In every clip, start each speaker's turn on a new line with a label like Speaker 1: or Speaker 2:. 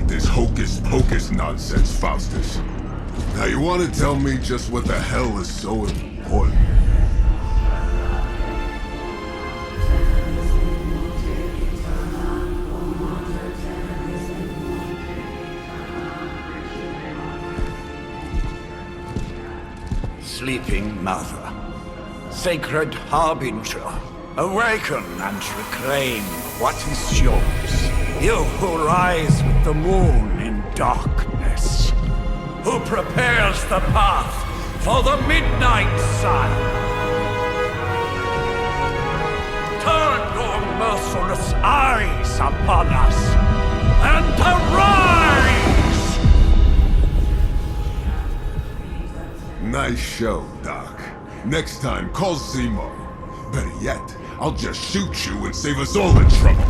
Speaker 1: this hocus-pocus nonsense, Faustus. Now you want to tell me just what the hell is so important?
Speaker 2: Sleeping Mother, sacred harbinger, awaken and reclaim what is yours. You who rise with the moon in darkness, who prepares the path for the midnight sun. Turn your merciless eyes upon us and arise!
Speaker 1: Nice show, Doc. Next time, call Zemo. Better yet, I'll just shoot you and save us all the trouble.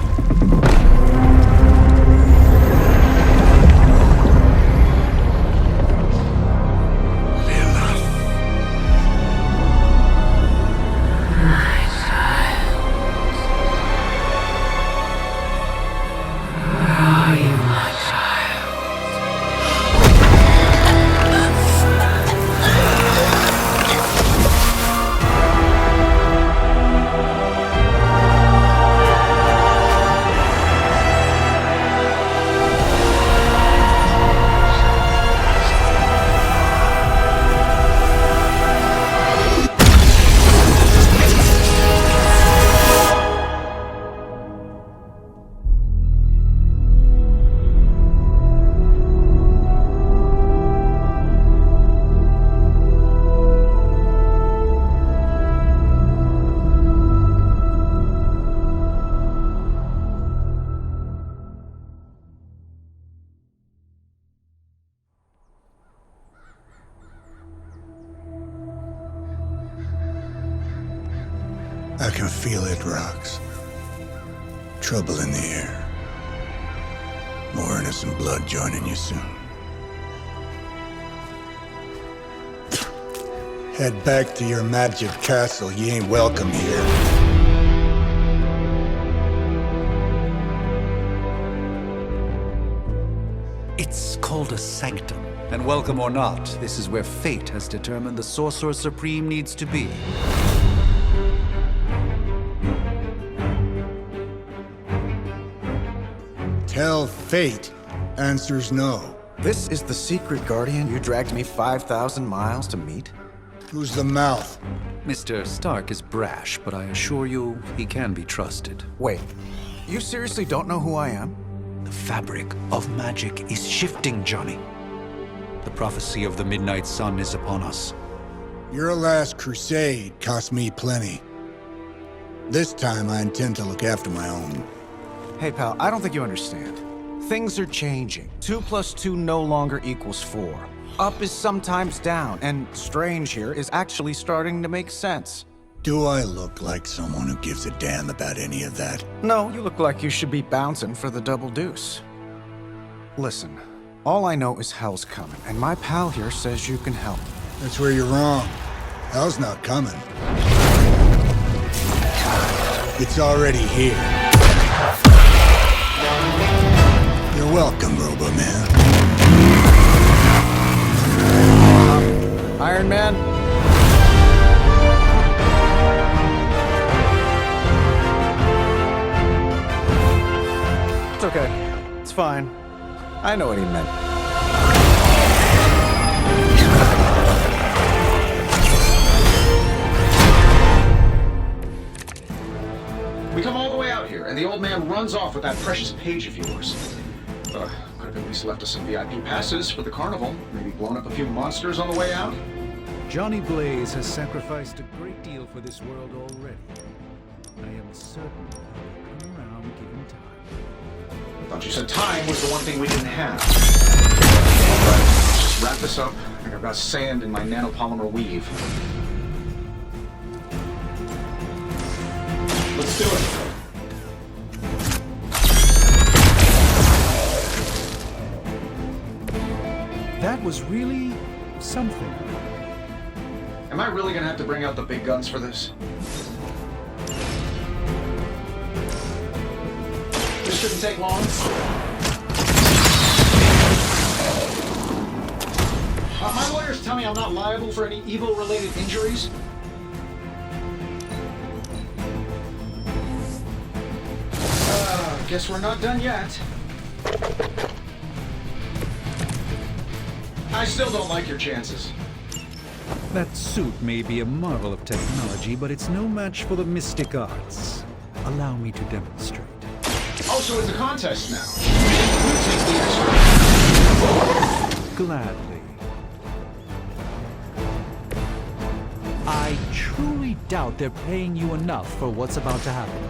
Speaker 3: I can feel it, Rox. Trouble in the air. More innocent blood joining you soon. Head back to your magic castle. You ain't welcome here.
Speaker 4: It's called a sanctum. And welcome or not, this is where fate has determined the Sorcerer Supreme needs to be.
Speaker 3: Tell fate. Answers no.
Speaker 5: This is the secret guardian you dragged me 5,000 miles to meet?
Speaker 3: Who's the mouth?
Speaker 4: Mr. Stark is brash, but I assure you, he can be trusted.
Speaker 5: Wait, you seriously don't know who I am?
Speaker 4: The fabric of magic is shifting, Johnny. The prophecy of the Midnight Sun is upon us.
Speaker 3: Your last crusade cost me plenty. This time I intend to look after my own.
Speaker 5: Hey pal, I don't think you understand. Things are changing. 2 + 2 no longer equals 4. Up is sometimes down, and strange here is actually starting to make sense.
Speaker 3: Do I look like someone who gives a damn about any of that?
Speaker 5: No, you look like you should be bouncing for the double deuce. Listen, all I know is hell's coming, and my pal here says you can help.
Speaker 3: That's where you're wrong. Hell's not coming. It's already here. You're welcome, Robo-Man.
Speaker 5: Iron Man? It's okay. It's fine. I know what he meant.
Speaker 6: We come all the way out here, and the old man runs off with that precious page of yours. Could have at least left us some VIP passes for the carnival. Maybe blown up a few monsters on the way out.
Speaker 4: Johnny Blaze has sacrificed a great deal for this world already. I am certain he'll come around given time.
Speaker 6: I thought you said time was the one thing we didn't have. All right, let's just wrap this up. I think I've got sand in my nanopolymer weave. Let's do it.
Speaker 4: That was really something.
Speaker 6: Am I really gonna have to bring out the big guns for this? This shouldn't take long. me I'm not liable for any evil-related injuries? Guess we're not done yet. I still don't like your chances.
Speaker 4: That suit may be a marvel of technology, but it's no match for the mystic arts. Allow me to demonstrate.
Speaker 6: Oh, so it's a contest now. You take the extra.
Speaker 4: Gladly. I truly doubt they're paying you enough for what's about to happen.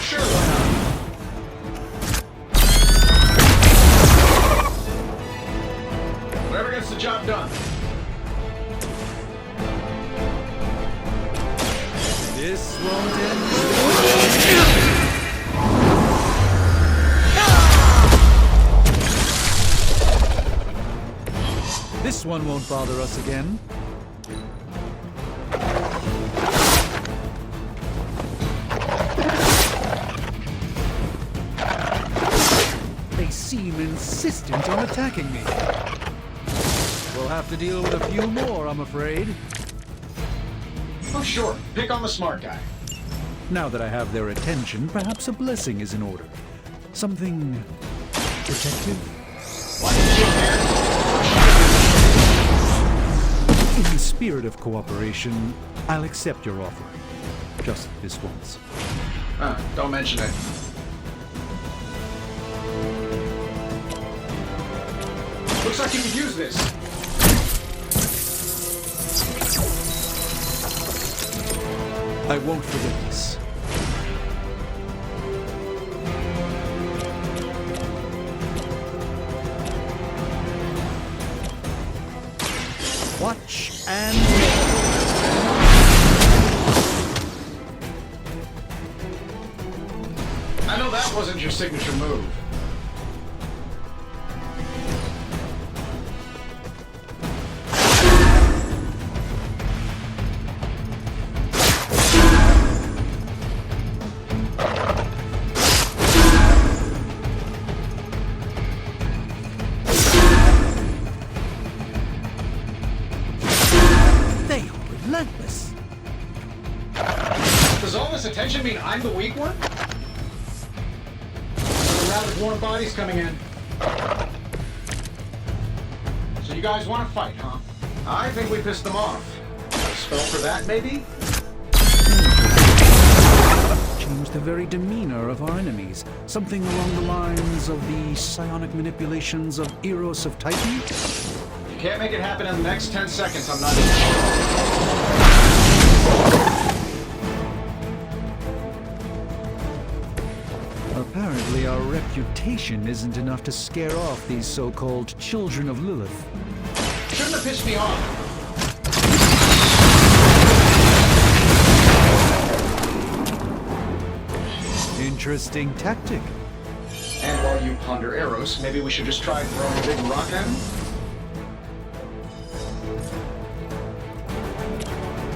Speaker 6: Sure, why not? Whatever gets the job done.
Speaker 4: This won't end. This one won't bother us again. They seem insistent on attacking me. We'll have to deal with a few more, I'm afraid.
Speaker 6: Oh, sure. Pick on the smart guy.
Speaker 4: Now that I have their attention, perhaps a blessing is in order. Something protective?
Speaker 6: Why did you care?
Speaker 4: In the spirit of cooperation, I'll accept your offer. Just this once.
Speaker 6: Don't mention it. Looks like you could use this.
Speaker 4: I won't forget this. Watch and learn.
Speaker 6: I know that wasn't your signature move.
Speaker 4: Relentless.
Speaker 6: Does all this attention mean I'm the weak one? A round of warm bodies coming in. So you guys want to fight, huh? I think we pissed them off. A spell for that, maybe?
Speaker 4: Change the very demeanor of our enemies. Something along the lines of the psionic manipulations of Eros of Titan?
Speaker 6: Can't make it happen in the next 10 seconds, I'm not even sure.
Speaker 4: Apparently our reputation isn't enough to scare off these so-called children of Lilith.
Speaker 6: Shouldn't have pissed me off.
Speaker 4: Interesting tactic.
Speaker 6: And while you ponder Eros, maybe we should just try throwing a big rock at him?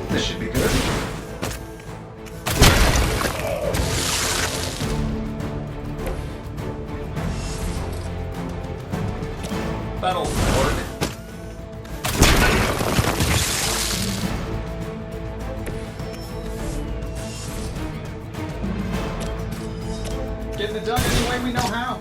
Speaker 6: This should be good. That'll work. Getting it done any way we know how.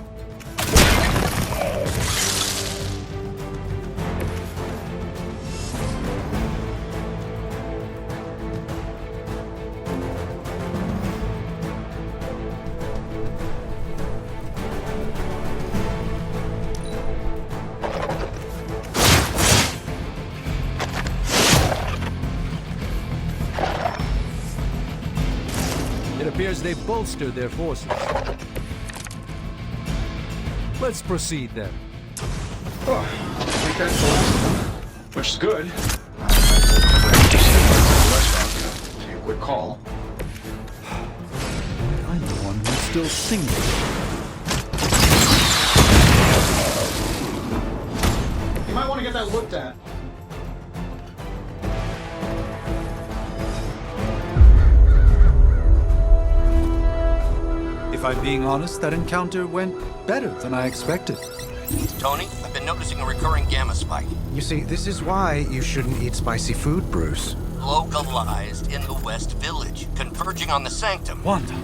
Speaker 4: It appears they've bolstered their forces. Let's proceed then.
Speaker 6: Oh, I think that's the last one. Which is good. Take a quick call.
Speaker 4: I'm the one who's still single.
Speaker 6: You might want to get that looked at.
Speaker 5: If I'm being honest, that encounter went better than I expected.
Speaker 7: Tony, I've been noticing a recurring gamma spike.
Speaker 5: You see, this is why you shouldn't eat spicy food, Bruce.
Speaker 7: Localized in the West Village, converging on the Sanctum.
Speaker 4: Wanda.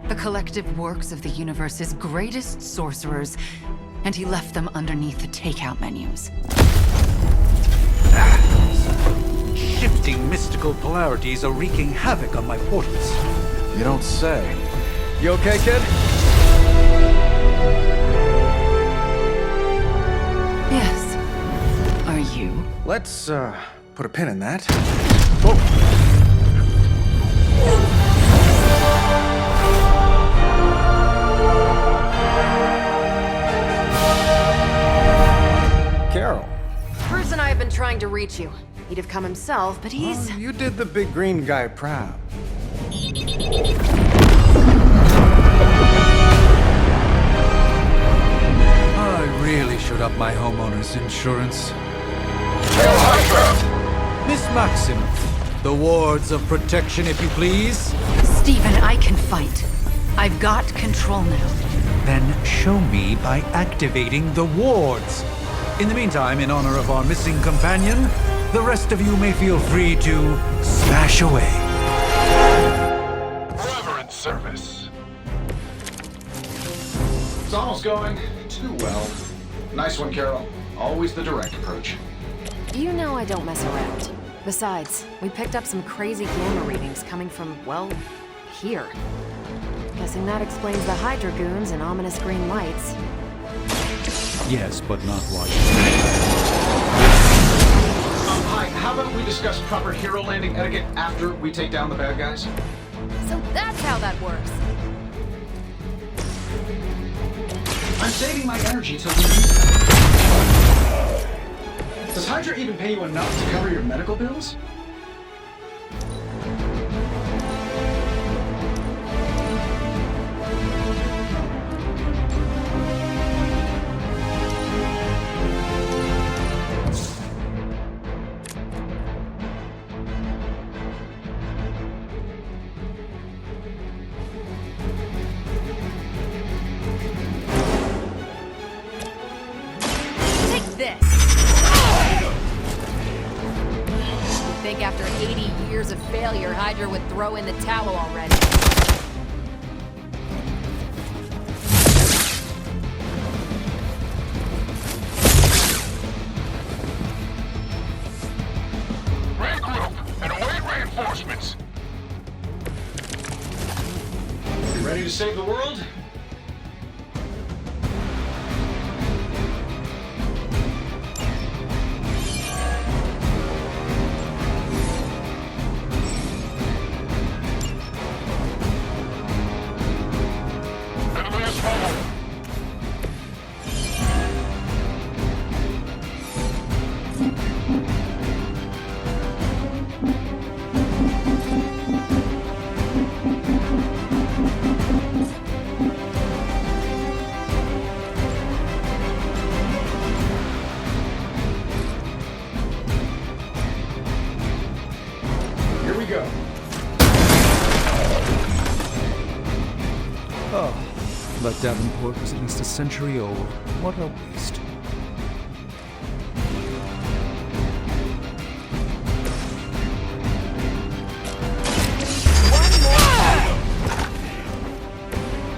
Speaker 8: The collective works of the universe's greatest sorcerers, and he left them underneath the takeout menus.
Speaker 4: Shifting mystical polarities are wreaking havoc on my portals.
Speaker 5: You don't say. You okay, kid?
Speaker 8: Yes. Are you?
Speaker 5: Let's, put a pin in that. Carol.
Speaker 9: Bruce and I have been trying to reach you. He'd have come himself, but he's...
Speaker 5: You did the big green guy proud.
Speaker 4: I really should up my homeowner's insurance. Miss Maximoff, the wards of protection, if you please.
Speaker 8: Stephen, I can fight. I've got control now.
Speaker 4: Then show me by activating the wards. In the meantime, in honor of our missing companion, the rest of you may feel free to smash away.
Speaker 1: Reverend service.
Speaker 6: It's almost going too well. Nice one, Carol. Always the direct approach.
Speaker 9: You know I don't mess around. Besides, we picked up some crazy gamma readings coming from, well, here. Guessing that explains the Hydra goons and ominous green lights.
Speaker 4: Yes, but not why.
Speaker 6: Hi, how about we discuss proper hero landing etiquette after we take down the bad guys?
Speaker 9: So that's how that works.
Speaker 6: I'm saving my energy till we... Does Hydra even pay you enough to cover your medical bills?
Speaker 9: This. You'd think after 80 years of failure, Hydra would throw in the towel already.
Speaker 1: Regroup and await reinforcements.
Speaker 6: You ready to save the world? Here we go.
Speaker 4: Oh, but Davenport was at least a century old. What a waste.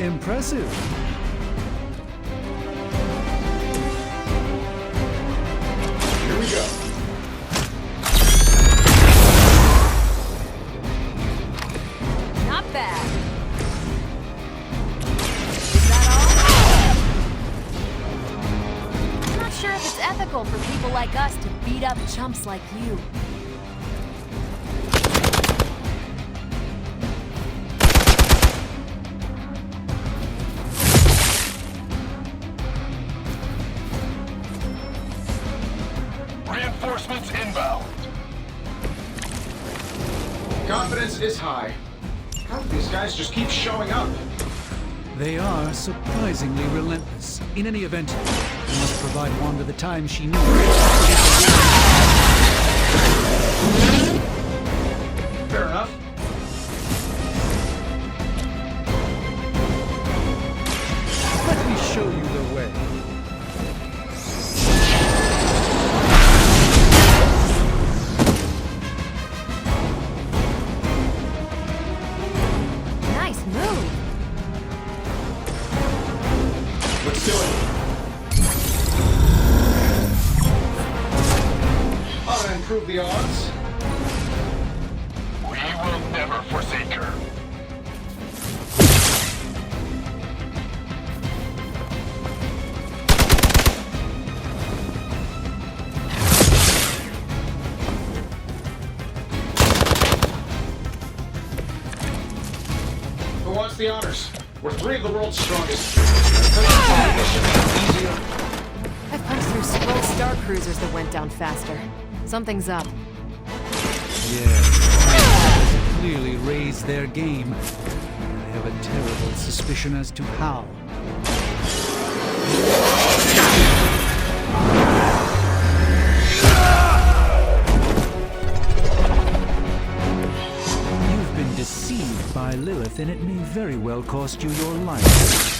Speaker 4: Impressive.
Speaker 6: Here we go.
Speaker 9: Not bad. Is that all? I'm not sure if it's ethical for people like us to beat up chumps like you.
Speaker 1: Reinforcements inbound.
Speaker 6: Confidence is high. How do these guys just keep showing up?
Speaker 4: They are surprisingly relentless. In any event, we must provide Wanda the time she needs.
Speaker 6: Fair enough.
Speaker 4: show you the way.
Speaker 9: Nice move.
Speaker 6: Let's do it. Ought to improve the odds.
Speaker 2: We will never forsake her.
Speaker 6: Who wants the honors? We're three of the world's strongest. Easier.
Speaker 9: I punched through scroll star cruisers that went down faster. Something's up.
Speaker 4: Yeah, clearly raised their game. I have a terrible suspicion as to how. You've been deceived by Lilith, and it may very well cost you your life.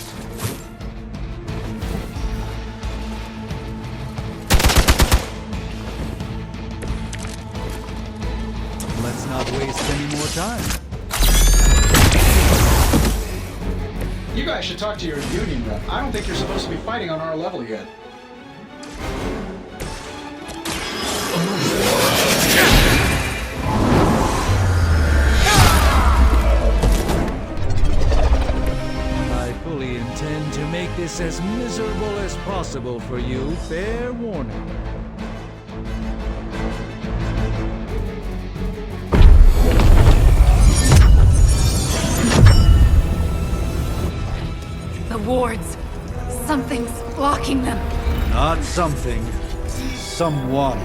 Speaker 4: Let's not waste any more time.
Speaker 6: You guys should talk to your union rep. I don't think you're supposed to be fighting on our level yet.
Speaker 4: I fully intend to make this as miserable as possible for you. Fair warning.
Speaker 8: The wards. Something's blocking them.
Speaker 4: Not something. Someone.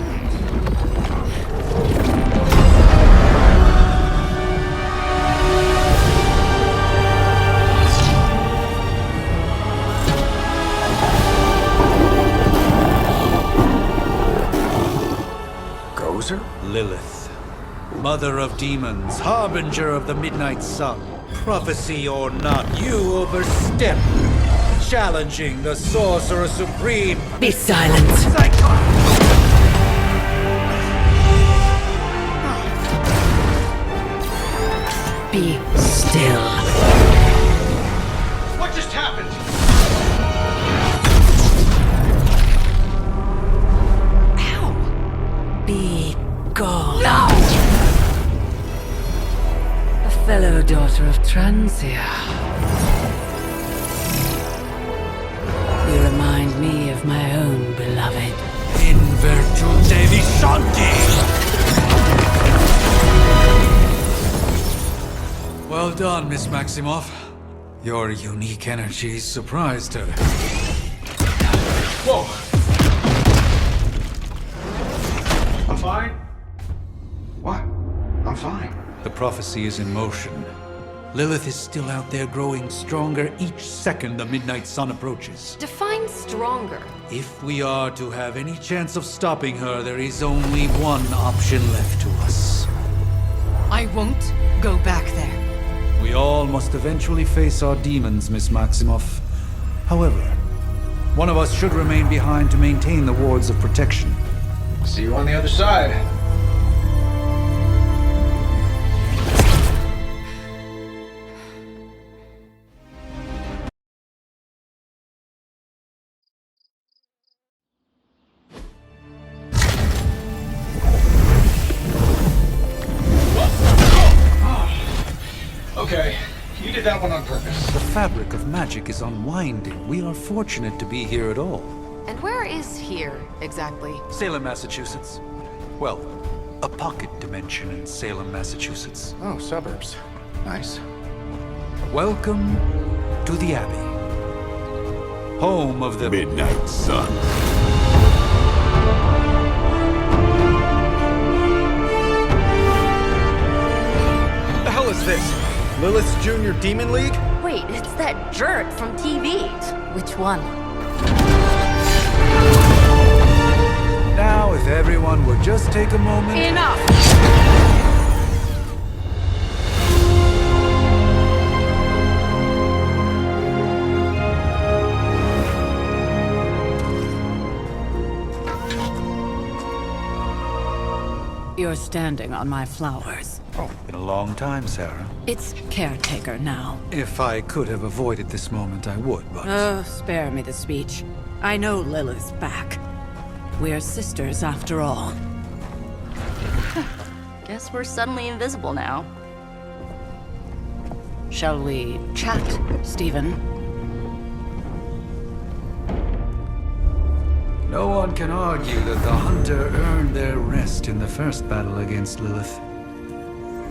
Speaker 6: Gozer?
Speaker 4: Lilith. Mother of demons. Harbinger of the midnight sun. Prophecy or not, you overstep. Challenging the Sorcerer Supreme.
Speaker 8: Be silent. Be still.
Speaker 6: What just happened?
Speaker 8: Ow!
Speaker 10: Be gone.
Speaker 8: No!
Speaker 10: A fellow daughter of Transia. You remind me of my own beloved.
Speaker 4: In virtute vishanti! Well done, Miss Maximoff. Your unique energy surprised her.
Speaker 6: Whoa! I'm fine. What? I'm fine.
Speaker 4: The prophecy is in motion. Lilith is still out there growing stronger each second the midnight sun approaches.
Speaker 9: Define stronger.
Speaker 4: If we are to have any chance of stopping her, there is only one option left to us.
Speaker 8: I won't go back there.
Speaker 4: We all must eventually face our demons, Miss Maximoff. However, one of us should remain behind to maintain the wards of protection.
Speaker 6: See you on the other side. Okay, you did that one on purpose.
Speaker 4: The fabric of magic is unwinding. We are fortunate to be here at all.
Speaker 9: And where is here, exactly?
Speaker 4: Salem, Massachusetts. Well, a pocket dimension in Salem, Massachusetts.
Speaker 6: Oh, suburbs. Nice.
Speaker 4: Welcome to the Abbey. Home of the
Speaker 1: Midnight Sun.
Speaker 5: The hell is this? Lilith's Junior Demon League?
Speaker 10: Wait, it's that jerk from TV. Which one?
Speaker 4: Now, if everyone would just take a moment...
Speaker 8: Enough!
Speaker 10: you're standing on my flowers.
Speaker 4: Oh, been a long time, Sarah.
Speaker 10: It's caretaker now.
Speaker 4: If I could have avoided this moment, I would, but...
Speaker 10: Oh, spare me the speech. I know Lilith's back. We're sisters after all.
Speaker 11: Guess we're suddenly invisible now.
Speaker 10: Shall we chat, Stephen?
Speaker 4: No one can argue that the Hunter earned their rest in the first battle against Lilith.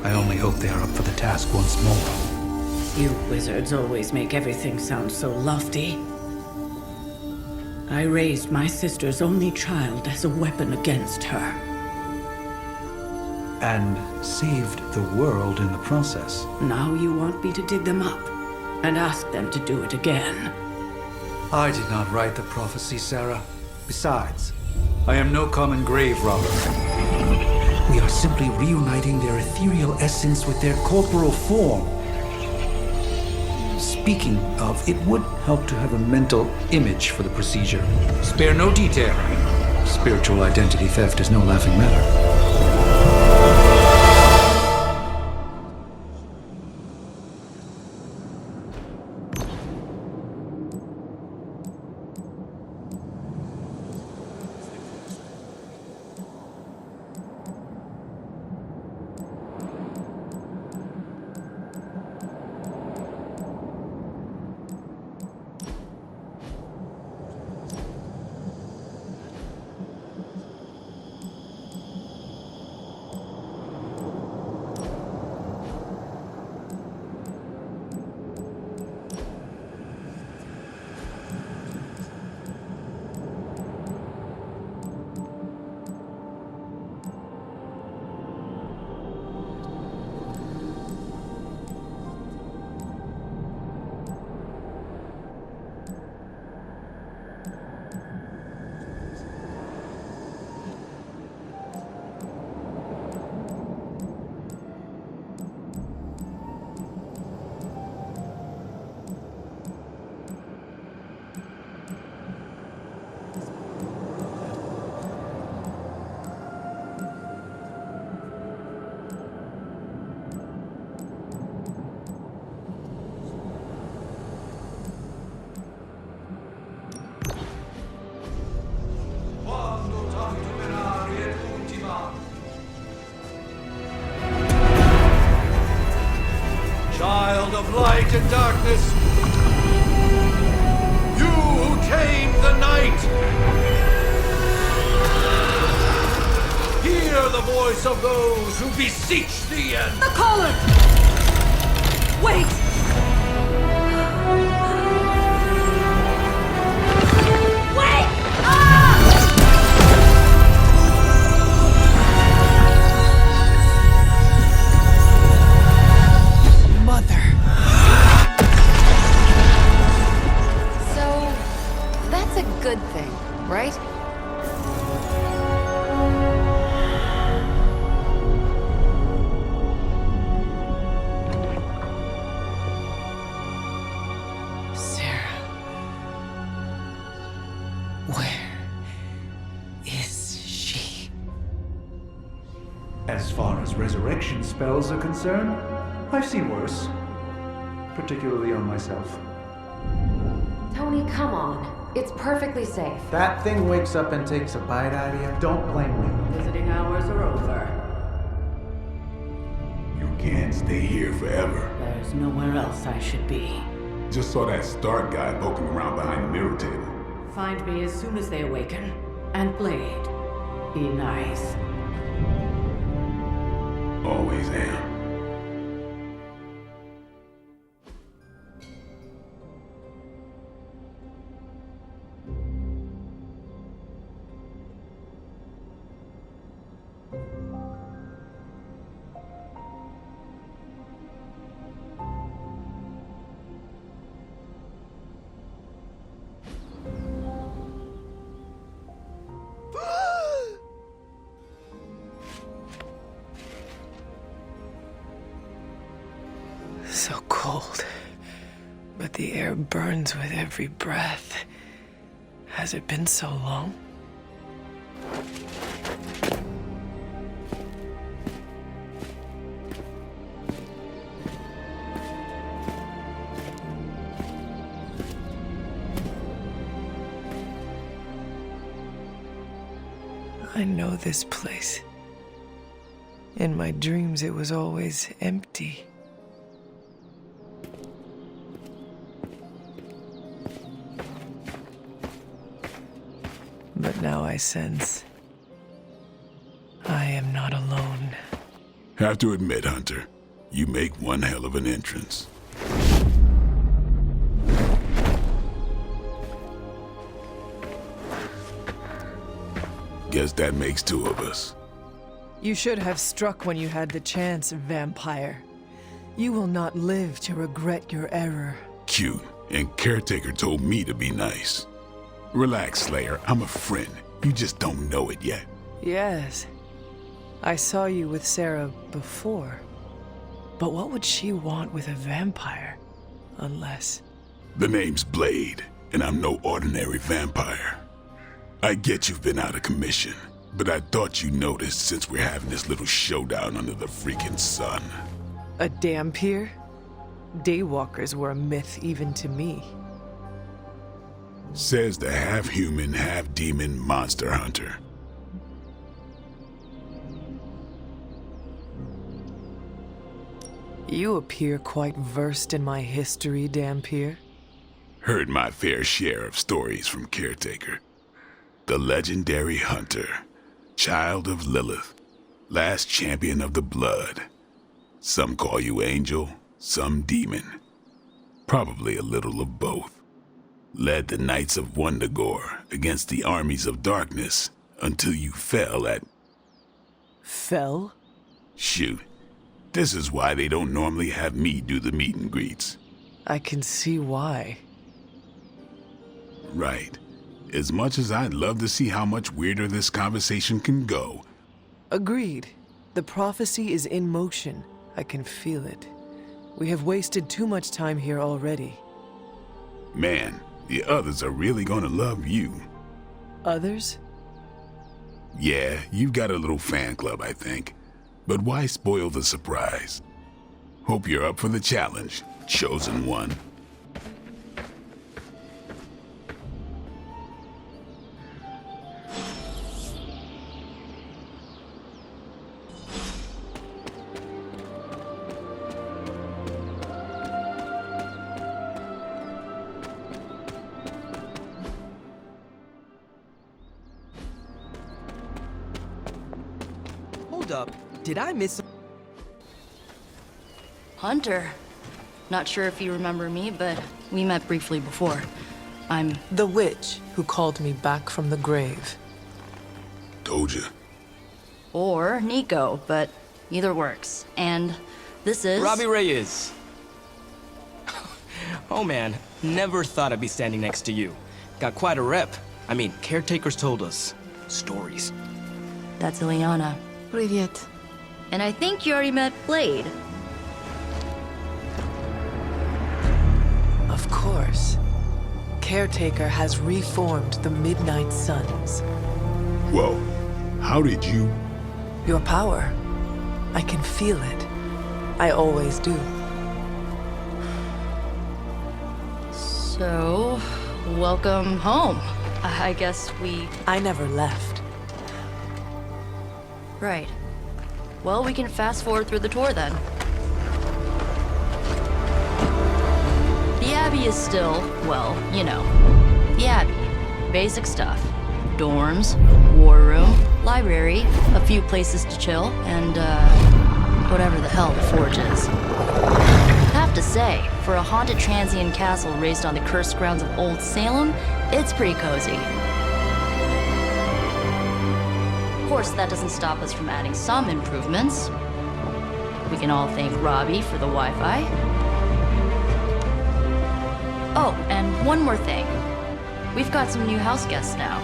Speaker 4: I only hope they are up for the task once more.
Speaker 10: You wizards always make everything sound so lofty. I raised my sister's only child as a weapon against her.
Speaker 4: And saved the world in the process.
Speaker 10: Now you want me to dig them up and ask them to do it again.
Speaker 4: I did not write the prophecy, Sarah. Besides, I am no common grave robber. We are simply reuniting their ethereal essence with their corporal form. Speaking of, it would help to have a mental image for the procedure. Spare no detail. Spiritual identity theft is no laughing matter. Child of light and darkness, you who tame the night, hear the voice of those who beseech thee and...
Speaker 10: The caller! Wait! Wait!
Speaker 8: Good thing, right?
Speaker 10: Sarah. Where is she?
Speaker 4: As far as resurrection spells are concerned, I've seen worse. Particularly on myself.
Speaker 9: Tony, come on. It's perfectly safe.
Speaker 5: That thing wakes up and takes a bite out of you. Don't blame me.
Speaker 10: Visiting hours are over.
Speaker 1: You can't stay here forever.
Speaker 10: There's nowhere else I should be.
Speaker 1: Just saw that Stark guy poking around behind the mirror table.
Speaker 10: Find me as soon as they awaken. And Blade, be nice.
Speaker 1: Always am.
Speaker 12: So cold, but the air burns with every breath. Has it been so long? I know this place. In my dreams, it was always empty. But now I sense I am not alone.
Speaker 1: Have to admit, Hunter, you make one hell of an entrance. Guess that makes two of us.
Speaker 12: You should have struck when you had the chance, vampire. You will not live to regret your error.
Speaker 1: Cute, and Caretaker told me to be nice. Relax, Slayer, I'm a friend. You just don't know it yet.
Speaker 12: Yes. I saw you with Sarah before. But what would she want with a vampire? Unless...
Speaker 1: The name's Blade, and I'm no ordinary vampire. I get you've been out of commission, but I thought you noticed since we're having this little showdown under the freaking sun.
Speaker 12: A dampier? Daywalkers were a myth even to me.
Speaker 1: Says the half-human, half-demon monster hunter.
Speaker 12: You appear quite versed in my history, Dampier.
Speaker 1: Heard my fair share of stories from Caretaker. The legendary hunter, child of Lilith, last champion of the blood. Some call you angel, some demon. Probably a little of both. Led the Knights of Wundagore against the armies of darkness until you fell at...
Speaker 12: Fell?
Speaker 1: Shoot. This is why they don't normally have me do the meet and greets.
Speaker 12: I can see why.
Speaker 1: Right. As much as I'd love to see how much weirder this conversation can go.
Speaker 12: Agreed. The prophecy is in motion. I can feel it. We have wasted too much time here already.
Speaker 1: Man, the others are really gonna love you.
Speaker 12: Others?
Speaker 1: Yeah, you've got a little fan club, I think. But why spoil the surprise? Hope you're up for the challenge, chosen one.
Speaker 13: Hold up. Did I miss...
Speaker 11: Hunter. Not sure if you remember me, but we met briefly before. I'm...
Speaker 12: The witch who called me back from the grave.
Speaker 1: Told you.
Speaker 11: Or Nico, but either works. And this is...
Speaker 13: Robbie Reyes. Oh man, never thought I'd be standing next to you. Got quite a rep. I mean, caretakers told us stories.
Speaker 11: That's Ileana.
Speaker 9: Привет.
Speaker 11: And I think you already met Blade.
Speaker 12: Of course. Caretaker has reformed the Midnight Suns.
Speaker 1: Whoa, how did you...
Speaker 12: Your power. I can feel it. I always do.
Speaker 11: So, welcome home. I guess
Speaker 12: I never left.
Speaker 11: Right. Well, we can fast forward through the tour then. The Abbey is still, well, you know, the Abbey. Basic stuff. Dorms, war room, library, a few places to chill, and, whatever the hell the Forge is. Have to say, for a haunted transient castle raised on the cursed grounds of Old Salem, it's pretty cozy. Of course, that doesn't stop us from adding some improvements. We can all thank Robbie for the Wi-Fi. Oh, and one more thing. We've got some new house guests now.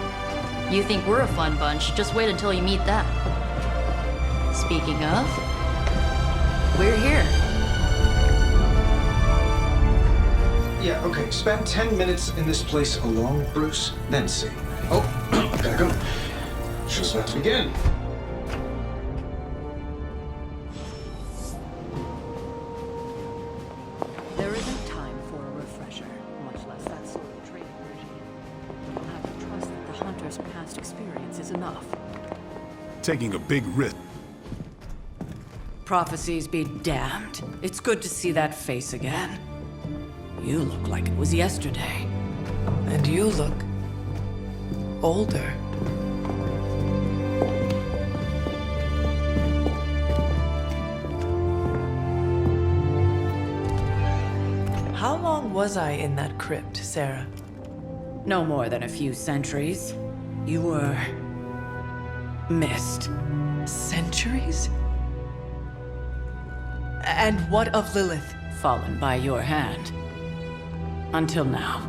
Speaker 11: You think we're a fun bunch, just wait until you meet them. Speaking of, we're here.
Speaker 6: Yeah, okay. Spend 10 minutes in this place alone, Bruce, then see. Oh, gotta go. Just about to begin.
Speaker 10: There isn't time for a refresher, much less that sort of training regime. You'll have to trust that the Hunter's past experience is enough.
Speaker 1: taking a big risk.
Speaker 10: Prophecies be damned. It's good to see that face again. You look like it was yesterday.
Speaker 12: And you look older. How long was I in that crypt, Sarah?
Speaker 10: No more than a few centuries. You were missed.
Speaker 12: Centuries? And what of Lilith?
Speaker 10: Fallen by your hand. Until now.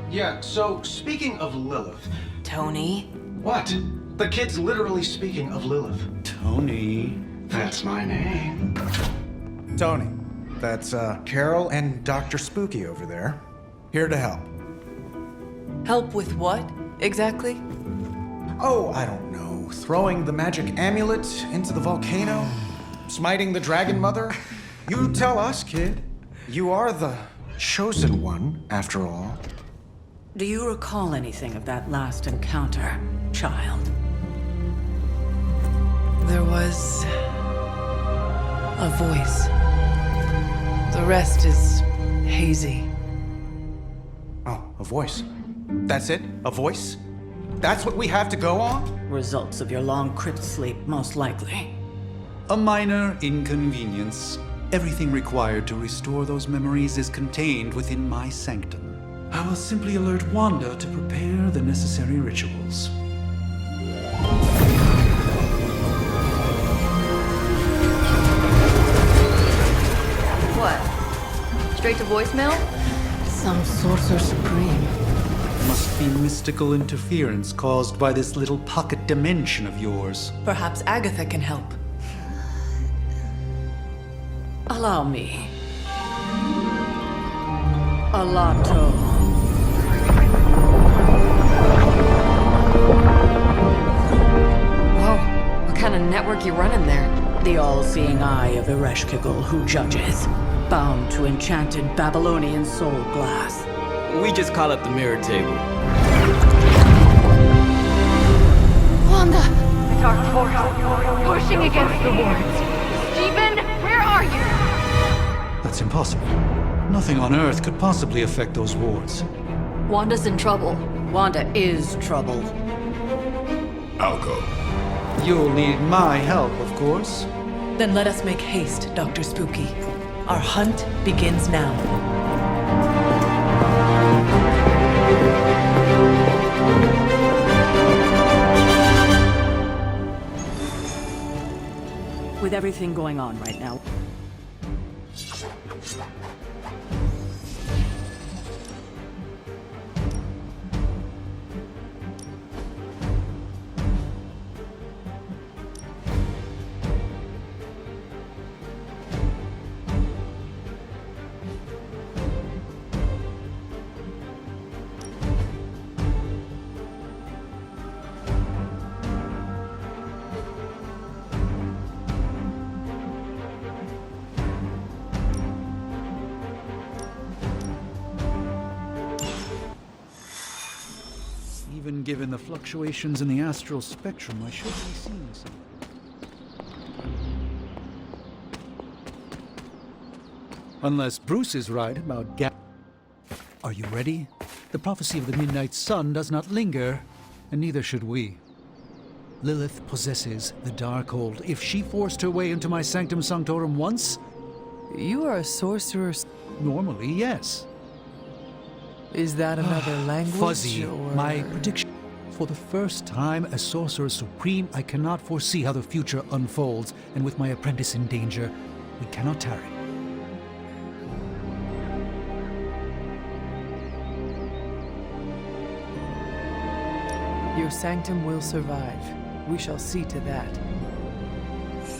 Speaker 6: Yeah, so speaking of Lilith.
Speaker 12: Tony?
Speaker 6: What? The kid's literally speaking of Lilith.
Speaker 5: Tony.
Speaker 6: That's my name.
Speaker 5: Tony. That's, Carol and Dr. Spooky over there. Here to help.
Speaker 12: Help with what, exactly?
Speaker 5: Oh, I don't know. Throwing the magic amulet into the volcano? Smiting the Dragon Mother? You tell us, kid. You are the chosen one, after all.
Speaker 10: Do you recall anything of that last encounter, child?
Speaker 12: There was a voice. The rest is hazy.
Speaker 5: Oh, a voice. That's it? A voice? That's what we have to go on?
Speaker 10: Results of your long crypt sleep, most likely.
Speaker 4: A minor inconvenience. Everything required to restore those memories is contained within my sanctum. I will simply alert Wanda to prepare the necessary rituals.
Speaker 11: What? Straight to voicemail?
Speaker 10: Some sorcerer supreme.
Speaker 4: Must be mystical interference caused by this little pocket dimension of yours.
Speaker 12: Perhaps Agatha can help.
Speaker 10: Allow me. Alato.
Speaker 9: Whoa, what kind of network you running there?
Speaker 10: The all-seeing eye of Ereshkigal who judges, bound to enchanted Babylonian soul glass.
Speaker 13: We just call it the mirror table.
Speaker 8: Wanda! The dark force, pushing against the wards. Stephen, where are you?
Speaker 4: That's impossible. Nothing on Earth could possibly affect those wards.
Speaker 11: Wanda's in trouble.
Speaker 10: Wanda is trouble.
Speaker 1: I'll go.
Speaker 4: You'll need my help, of course.
Speaker 12: Then let us make haste, Dr. Spooky. Our hunt begins now.
Speaker 10: With everything going on right now,
Speaker 4: Even given the fluctuations in the astral spectrum, I should be seeing something. Unless Bruce is right about Are you ready? The prophecy of the Midnight Sun does not linger, and neither should we. Lilith possesses the Darkhold. If she forced her way into my Sanctum Sanctorum once...
Speaker 12: You are a sorcerer.
Speaker 4: Normally, yes.
Speaker 12: Is that another language?
Speaker 4: Fuzzy,
Speaker 12: or...
Speaker 4: my prediction. For the first time as Sorcerer Supreme, I cannot foresee how the future unfolds, and with my apprentice in danger, we cannot tarry.
Speaker 12: Your sanctum will survive. We shall see to that.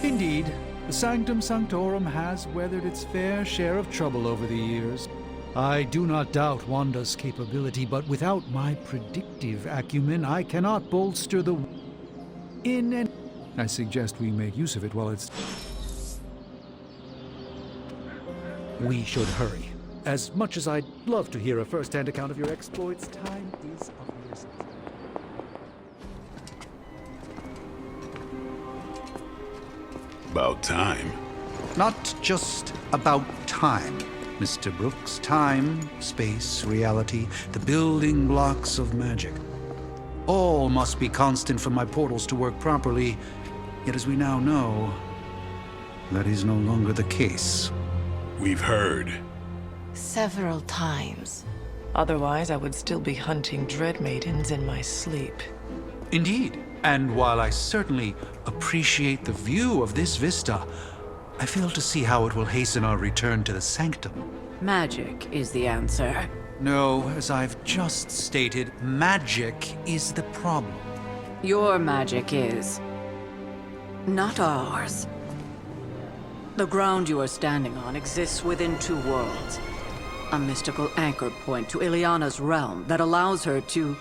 Speaker 4: Indeed, the Sanctum Sanctorum has weathered its fair share of trouble over the years. I do not doubt Wanda's capability, but without my predictive acumen, I cannot bolster the... I suggest we make use of it while it's... We should hurry. As much as I'd love to hear a first-hand account of your exploits, time is of the essence.
Speaker 1: About time.
Speaker 4: Not just about time, Mr. Brooks. Time, space, reality, the building blocks of magic. All must be constant for my portals to work properly. Yet as we now know, that is no longer the case.
Speaker 1: We've heard.
Speaker 9: Several times.
Speaker 12: Otherwise, I would still be hunting dread maidens in my sleep.
Speaker 4: Indeed. And while I certainly appreciate the view of this vista, I fail to see how it will hasten our return to the sanctum.
Speaker 10: Magic is the answer.
Speaker 4: No, as I've just stated, magic is the problem.
Speaker 10: Your magic is. Not ours. The ground you are standing on exists within two worlds. A mystical anchor point to Ileana's realm that allows her to...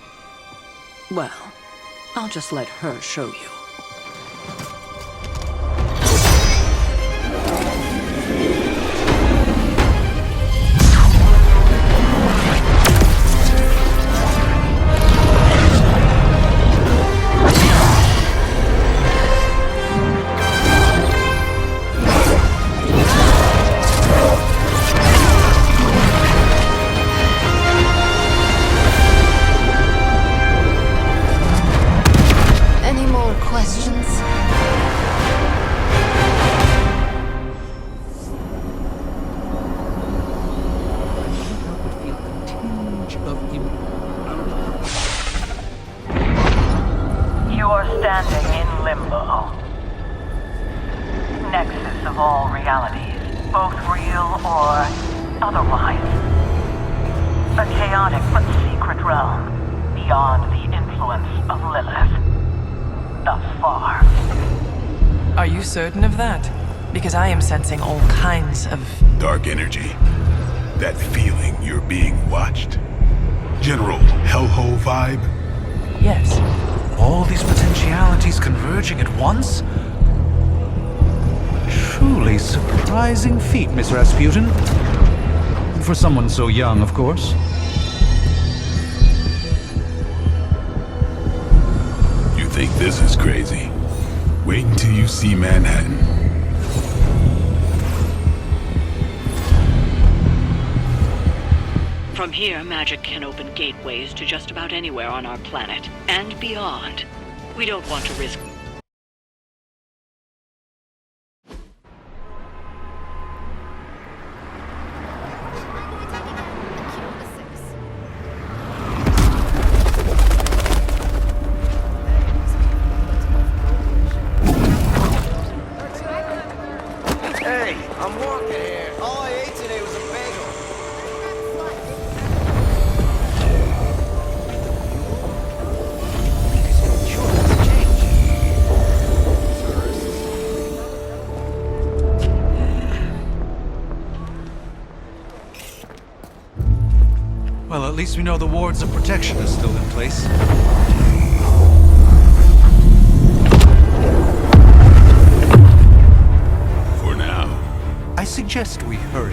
Speaker 10: Well, I'll just let her show you.
Speaker 14: You're standing in limbo. Nexus of all realities, both real or otherwise. A chaotic but secret realm, beyond the influence of Lilith. Thus far.
Speaker 12: Are you certain of that? Because I am sensing all kinds of...
Speaker 1: Dark energy. That feeling you're being watched. General hellhole vibe.
Speaker 12: Yes.
Speaker 4: All these potentialities converging at once? Truly surprising feat, Miss Rasputin. For someone so young, of course.
Speaker 1: You think this is crazy? Wait until you see Manhattan.
Speaker 15: From here, magic can open gateways to just about anywhere on our planet, and beyond. We don't want to risk...
Speaker 16: Hey, I'm walking here. All I ate today was a bagel.
Speaker 4: Well, at least we know the wards of protection are still in place.
Speaker 1: For now.
Speaker 4: I suggest we hurry.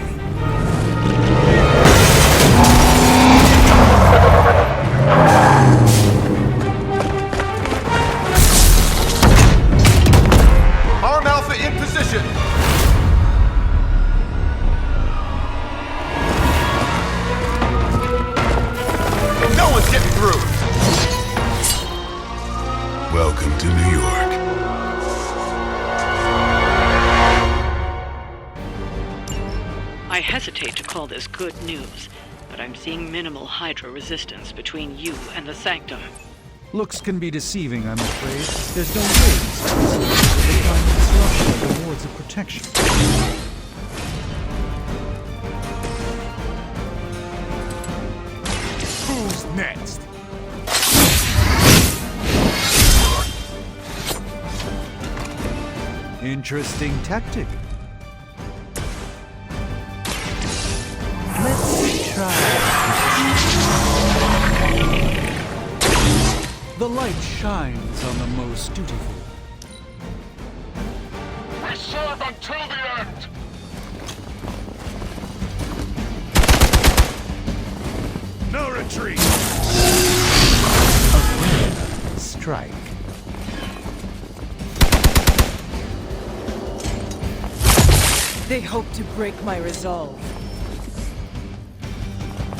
Speaker 16: Arm Alpha in position. No one's getting through.
Speaker 1: Welcome to New York.
Speaker 15: I hesitate to call this good news, but I'm seeing minimal Hydra resistance between you and the Sanctum.
Speaker 4: Looks can be deceiving, I'm afraid. There's no way to find disruption of the wards of protection.
Speaker 16: Who's next?
Speaker 4: Interesting tactic. Let's try. The light shines on the most dutiful.
Speaker 16: We serve until the end. No retreat.
Speaker 4: Strike.
Speaker 12: They hope to break my resolve.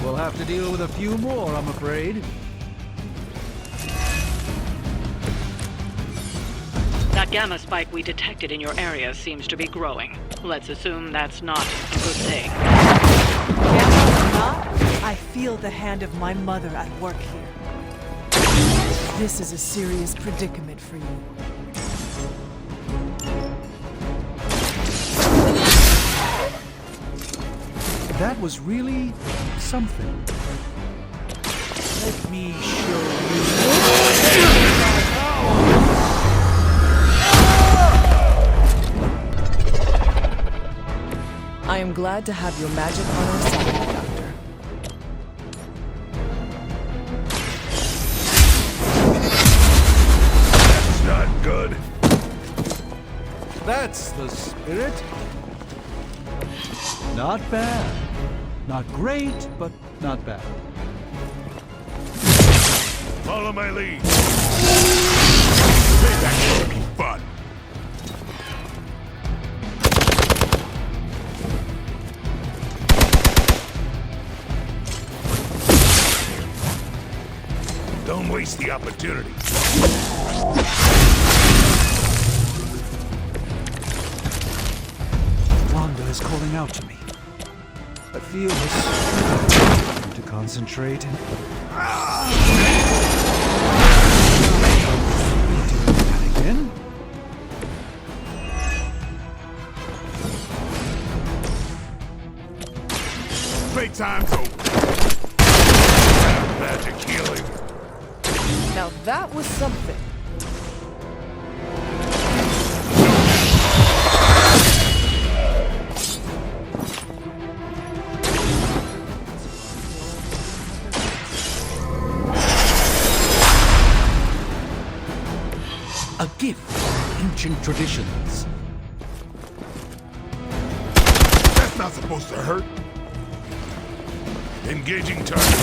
Speaker 4: We'll have to deal with a few more, I'm afraid.
Speaker 15: That gamma spike we detected in your area seems to be growing. Let's assume that's not a good thing.
Speaker 12: Gamma or not, I feel the hand of my mother at work here. This is a serious predicament for you.
Speaker 4: That was really something. Let me show you.
Speaker 12: I am glad to have your magic on our side, Doctor.
Speaker 1: That's not good.
Speaker 4: That's the spirit. Not bad. Not great, but not bad.
Speaker 1: Follow my lead. Payback should be fun. Don't waste the opportunity.
Speaker 4: Wanda is calling out to me. I feel this. Need to concentrate. Doing that again?
Speaker 1: Playtime's over. Magic healing.
Speaker 12: Now that was something.
Speaker 4: A gift of ancient traditions.
Speaker 1: That's not supposed to hurt. Engaging target.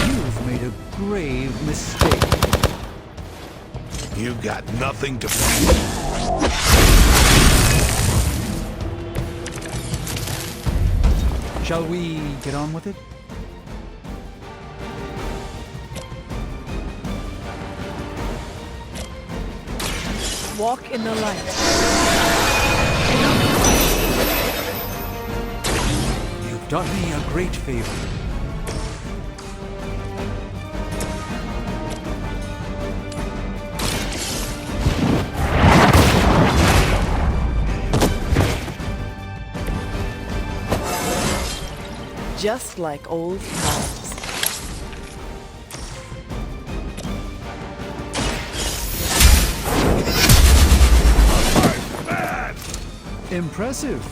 Speaker 4: You've made a grave mistake.
Speaker 1: You got nothing to prove.
Speaker 4: Shall we get on with it?
Speaker 12: Walk in the light.
Speaker 4: You've done me a great favor.
Speaker 12: Just like old times.
Speaker 4: Impressive.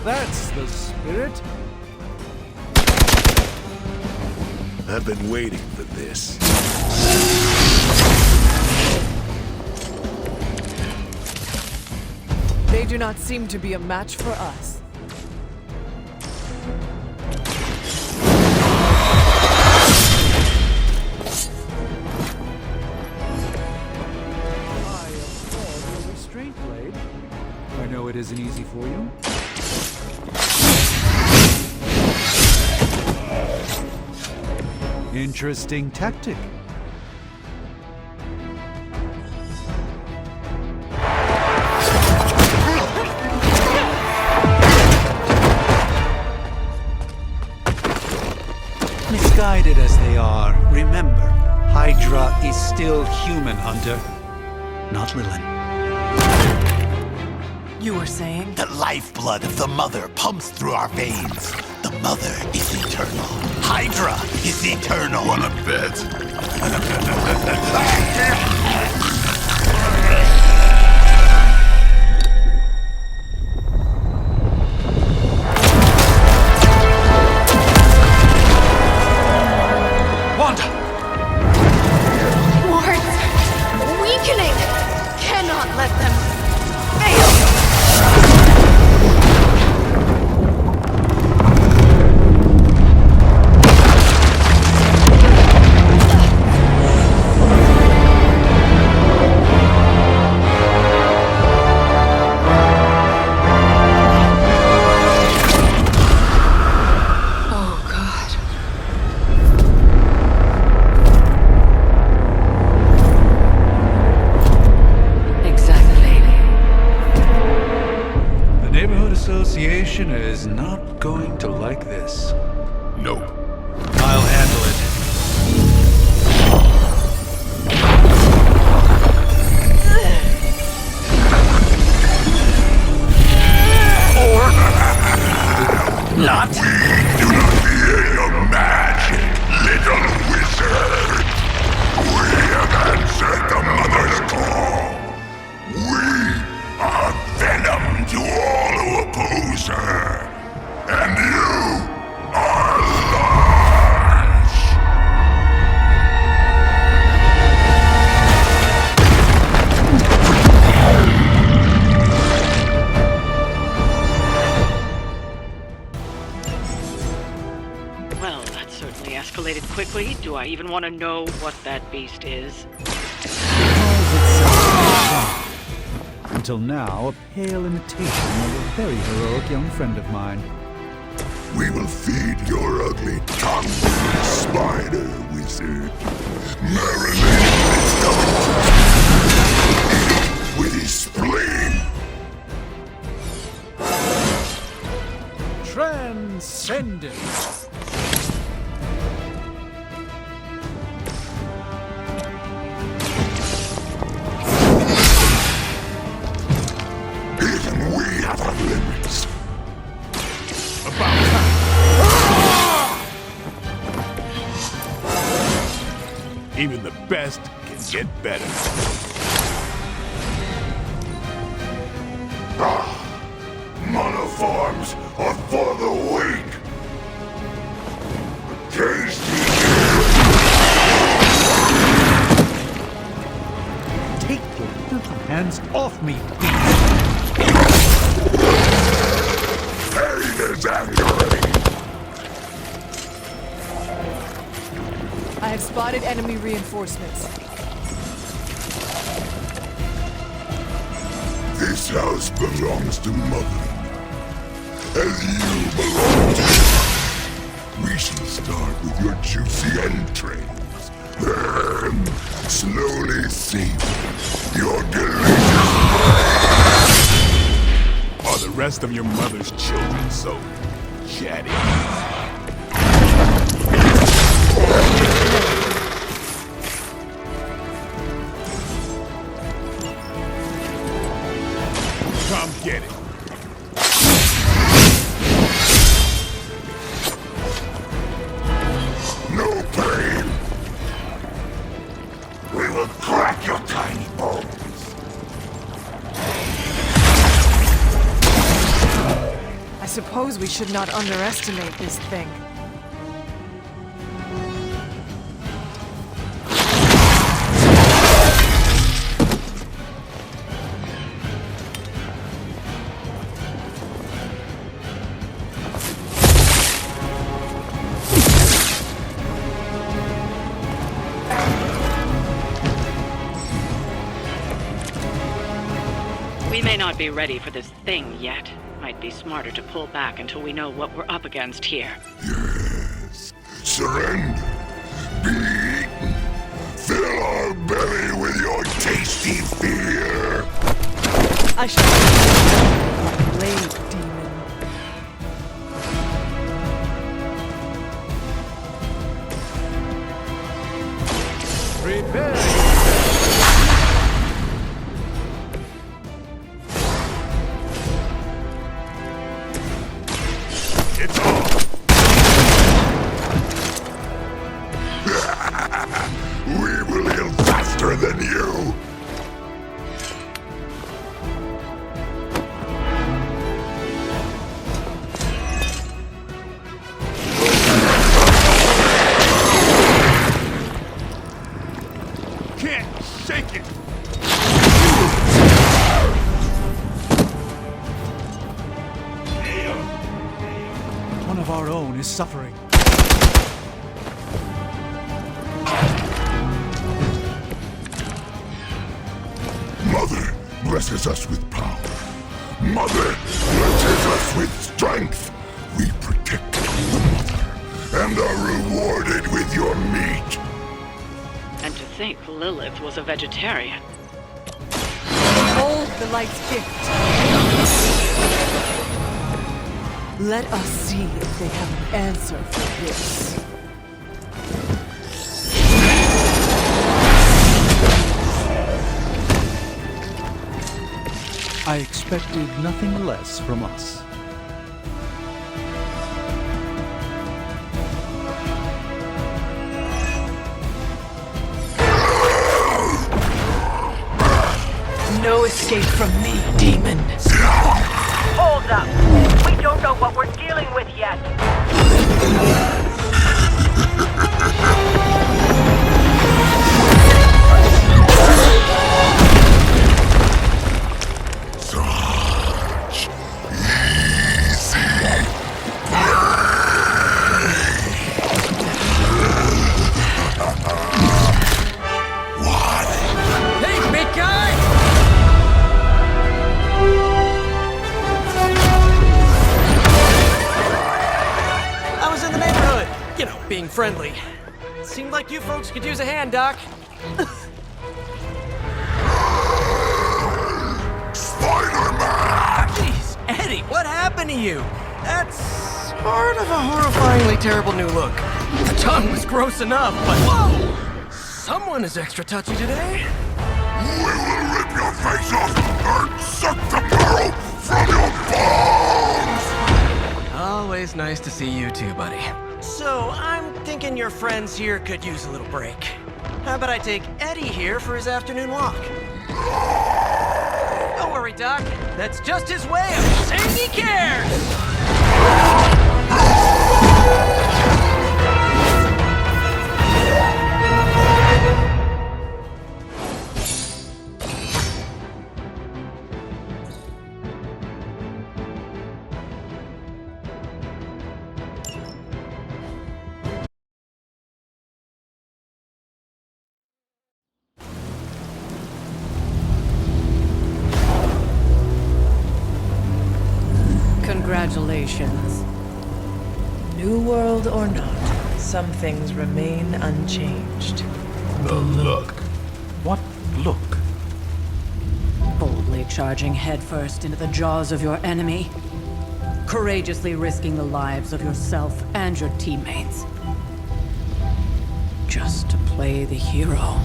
Speaker 4: That's the spirit.
Speaker 1: I've been waiting for this.
Speaker 12: They do not seem to be a match for us.
Speaker 4: I know it isn't easy for you. Interesting tactic. Misguided as they are, remember, Hydra is still human, Hunter, not Lilin.
Speaker 12: You were saying?
Speaker 17: The lifeblood of the Mother pumps through our veins. The Mother is eternal. Hydra is eternal.
Speaker 1: Wanna bet?
Speaker 4: Wanda!
Speaker 18: Wards! Weakening! Cannot let them fail!
Speaker 4: Commissioner is not going to like this.
Speaker 1: Nope.
Speaker 4: I'll handle it.
Speaker 1: Not. We do not fear your magic, little wizard. We have answered the Mother's call. We are venom to all who oppose her. And you are large.
Speaker 15: Well, that certainly escalated quickly. Do I even want to know what that beast is?
Speaker 4: Until now, a pale imitation of a very heroic young friend of mine.
Speaker 1: We will feed your ugly tongue, spider wizard. Marinate his stomach. Eat with his spleen.
Speaker 4: Transcendence!
Speaker 1: Even we have our limits. About time. Even the best can get better. Monoforms are for the weak. Tasty.
Speaker 4: Take your filthy hands off me,
Speaker 1: Pain is angry.
Speaker 12: I have spotted enemy reinforcements.
Speaker 1: This house belongs to Mother, as you belong to me. We shall start with your juicy entrails, then slowly savor your delicious breath. Are the rest of your mother's children so chatty? Come get it. No pain. We will crack your tiny bones.
Speaker 12: I suppose we should not underestimate this thing.
Speaker 15: We may not be ready for this thing yet. Might be smarter to pull back until we know what we're up against here.
Speaker 1: Yes. Surrender. Be eaten. Fill our belly with your tasty fear.
Speaker 12: I shall blade demon.
Speaker 4: Prepare!
Speaker 1: It's on. We will heal faster than you. Can't shake it.
Speaker 4: One of our own is suffering.
Speaker 1: Mother blesses us with power. Mother blesses us with strength. We protect the Mother and are rewarded with your meat.
Speaker 15: And to think Lilith was a vegetarian.
Speaker 12: Behold the light's gift. Let us see if they have an answer for this.
Speaker 4: I expected nothing less from us.
Speaker 12: No escape from me, demon.
Speaker 14: Hold up. We don't know what we're dealing with yet.
Speaker 13: Hey, big guy! I was in the neighborhood. You know, being friendly. Seemed like you folks could use a hand, Doc.
Speaker 3: Spider-Man!
Speaker 13: Jeez, Eddie, what happened to you? That's sort of a horrifyingly terrible new look. The tongue was gross enough, but whoa! Someone is extra touchy today.
Speaker 3: We will rip your face off and suck the marrow from your bones!
Speaker 13: Always nice to see you too, buddy. So, I'm thinking your friends here could use a little break. How about I take Eddie here for his afternoon walk? Don't worry, Doc. That's just his way of saying he cares!
Speaker 10: Congratulations.
Speaker 12: New world or not, some things remain unchanged.
Speaker 1: The look.
Speaker 4: What look?
Speaker 10: Boldly charging headfirst into the jaws of your enemy. Courageously risking the lives of yourself and your teammates. Just to play the hero.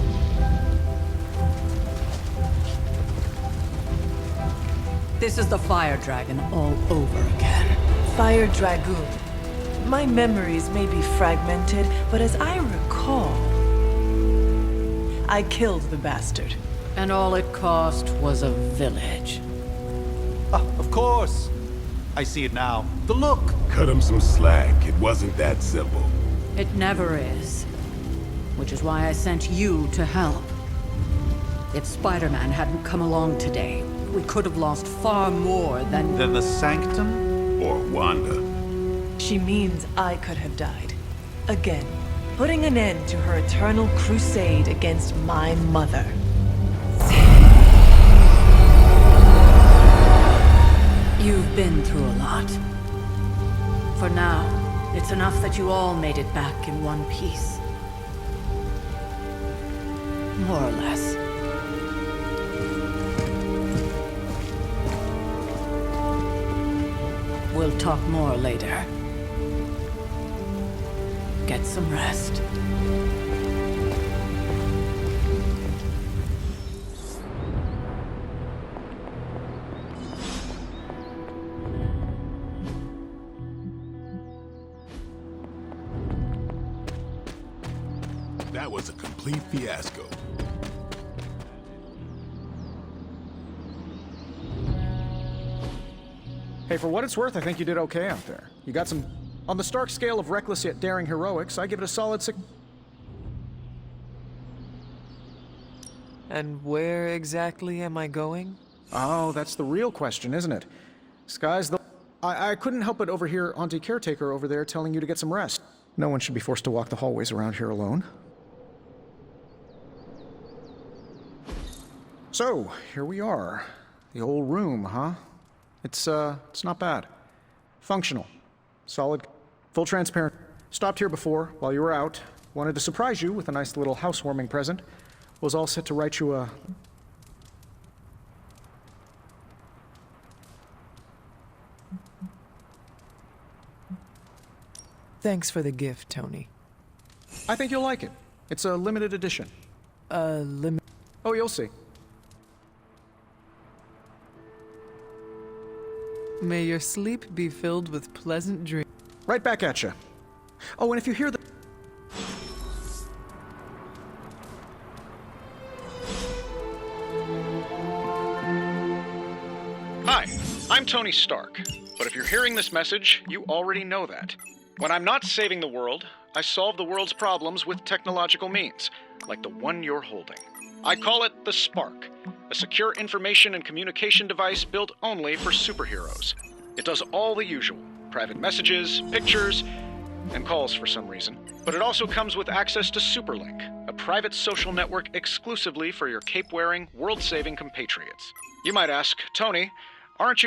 Speaker 10: This is the Fire Dragon all over again.
Speaker 12: Fire Dragoon. My memories may be fragmented, but as I recall, I killed the bastard.
Speaker 10: And all it cost was a village.
Speaker 4: Of course. I see it now. The look.
Speaker 1: Cut him some slack. It wasn't that simple.
Speaker 10: It never is. Which is why I sent you to help. If Spider-Man hadn't come along today, we could have lost far more than
Speaker 4: the Sanctum?
Speaker 1: Or Wanda.
Speaker 12: She means I could have died. Again, putting an end to her eternal crusade against my mother.
Speaker 10: You've been through a lot. For now, it's enough that you all made it back in one piece. More or less. We'll talk more later. Get some rest.
Speaker 1: That was a complete fiasco.
Speaker 5: Hey, for what it's worth, I think you did okay out there. You got some... On the Stark scale of reckless yet daring heroics, I give it a solid 6...
Speaker 12: And where exactly am I going?
Speaker 5: Oh, that's the real question, isn't it? Sky's the... I couldn't help but overhear Auntie Caretaker over there telling you to get some rest. No one should be forced to walk the hallways around here alone. So, here we are. The old room, huh? It's not bad. Functional. Solid. Full transparent. Stopped here before, while you were out. Wanted to surprise you with a nice little housewarming present. Was all set to write you a...
Speaker 12: Thanks for the gift, Tony.
Speaker 5: I think you'll like it. It's a limited edition.
Speaker 12: Oh,
Speaker 5: you'll see.
Speaker 12: May your sleep be filled with pleasant dreams.
Speaker 5: Right back at you. Oh, and if you hear the...
Speaker 6: Hi, I'm Tony Stark. But if you're hearing this message, you already know that. When I'm not saving the world, I solve the world's problems with technological means, like the one you're holding. I call it the Spark, a secure information and communication device built only for superheroes. It does all the usual, private messages, pictures, and calls for some reason. But it also comes with access to Superlink, a private social network exclusively for your cape-wearing, world-saving compatriots. You might ask, Tony, aren't you